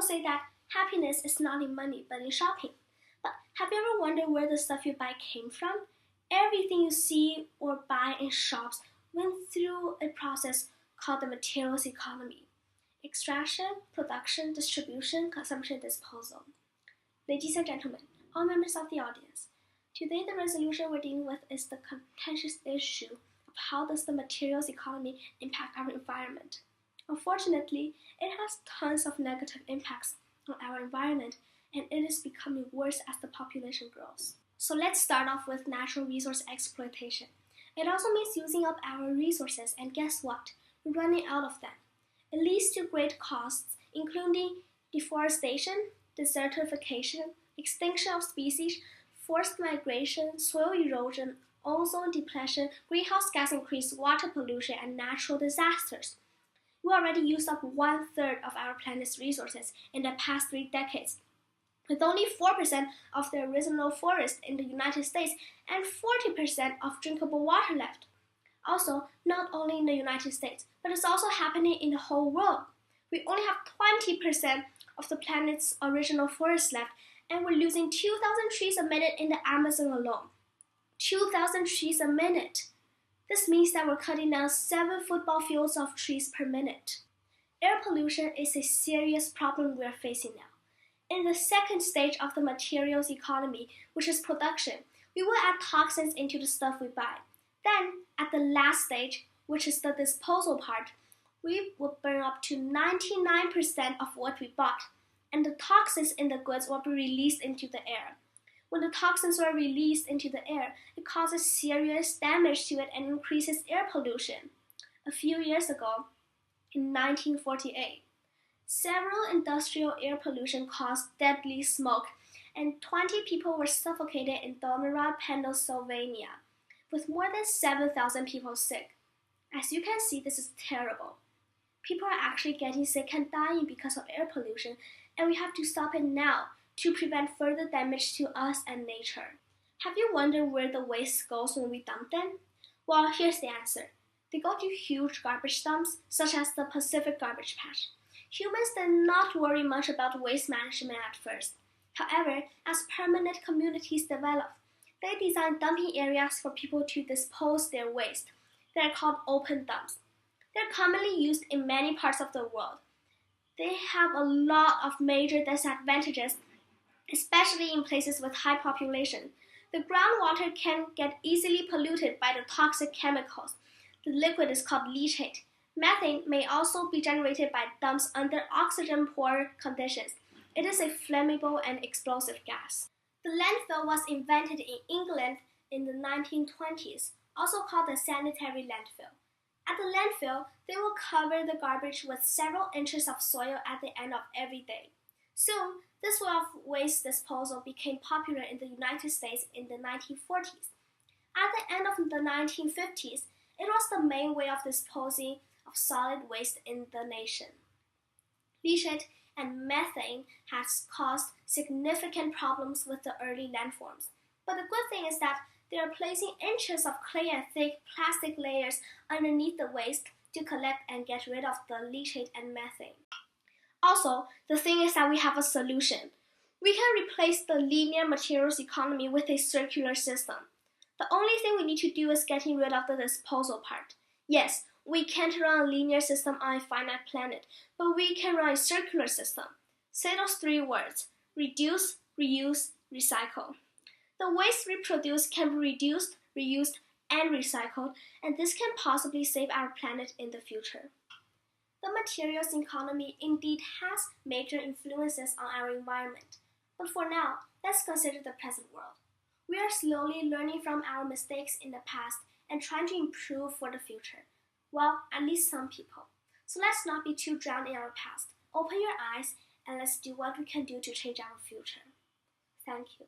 People say that happiness is not in money but in shopping. But have you ever wondered where the stuff you buy came from? Everything you see or buy in shops went through a process called the materials economy. Extraction, production, distribution, consumption, disposal. Ladies and gentlemen, all members of the audience, today the resolution we're dealing with is the contentious issue of how does the materials economy impact our environment. Unfortunately, it has tons of negative impacts on our environment, and it is becoming worse as the population grows. So let's start off with natural resource exploitation. It also means using up our resources, and guess what? We're running out of them. It leads to great costs, including deforestation, desertification, extinction of species, forced migration, soil erosion, ozone depletion, greenhouse gas increase, water pollution, and natural disasters. We already used up 1/3 of our planet's resources in the past 3 decades, with only 4% of the original forest in the United States and 40% of drinkable water left. Also, not only in the United States, but it's also happening in the whole world. We only have 20% of the planet's original forest left, and we're losing 2,000 trees a minute in the Amazon alone. 2,000 trees a minute. This means that we're cutting down 7 football fields of trees per minute. Air pollution is a serious problem we're facing now. In the second stage of the materials economy, which is production, we will add toxins into the stuff we buy. Then, at the last stage, which is the disposal part, we will burn up to 99% of what we bought, and the toxins in the goods will be released into the air. When the toxins are released into the air, it causes serious damage to it and increases air pollution. A few years ago, in 1948, several industrial air pollution caused deadly smoke, and 20 people were suffocated in Delmarva, Pennsylvania, with more than 7,000 people sick. As you can see, this is terrible. People are actually getting sick and dying because of air pollution, and we have to stop it now to prevent further damage to us and nature. Have you wondered where the waste goes when we dump them? Well, here's the answer. They go to huge garbage dumps, such as the Pacific Garbage Patch. Humans did not worry much about waste management at first. However, as permanent communities developed, they designed dumping areas for people to dispose their waste. They are called open dumps. They're commonly used in many parts of the world. They have a lot of major disadvantages, especially in places with high population. The groundwater can get easily polluted by the toxic chemicals. The liquid is called leachate. Methane may also be generated by dumps under oxygen-poor conditions. It is a flammable and explosive gas. The landfill was invented in England in the 1920s, also called the sanitary landfill. At the landfill, they will cover the garbage with several inches of soil at the end of every day. Soon, this way of waste disposal became popular in the United States in the 1940s. At the end of the 1950s, it was the main way of disposing of solid waste in the nation. Leachate and methane has caused significant problems with the early landforms. But the good thing is that they are placing inches of clay and thick plastic layers underneath the waste to collect and get rid of the leachate and methane. Also, the thing is that we have a solution. We can replace the linear materials economy with a circular system. The only thing we need to do is getting rid of the disposal part. Yes, we can't run a linear system on a finite planet, but we can run a circular system. Say those 3 words: reduce, reuse, recycle. The waste we produce can be reduced, reused, and recycled, and this can possibly save our planet in the future. The materials economy indeed has major influences on our environment. But for now, let's consider the present world. We are slowly learning from our mistakes in the past and trying to improve for the future. Well, at least some people. So let's not be too drowned in our past. Open your eyes and let's do what we can do to change our future. Thank you.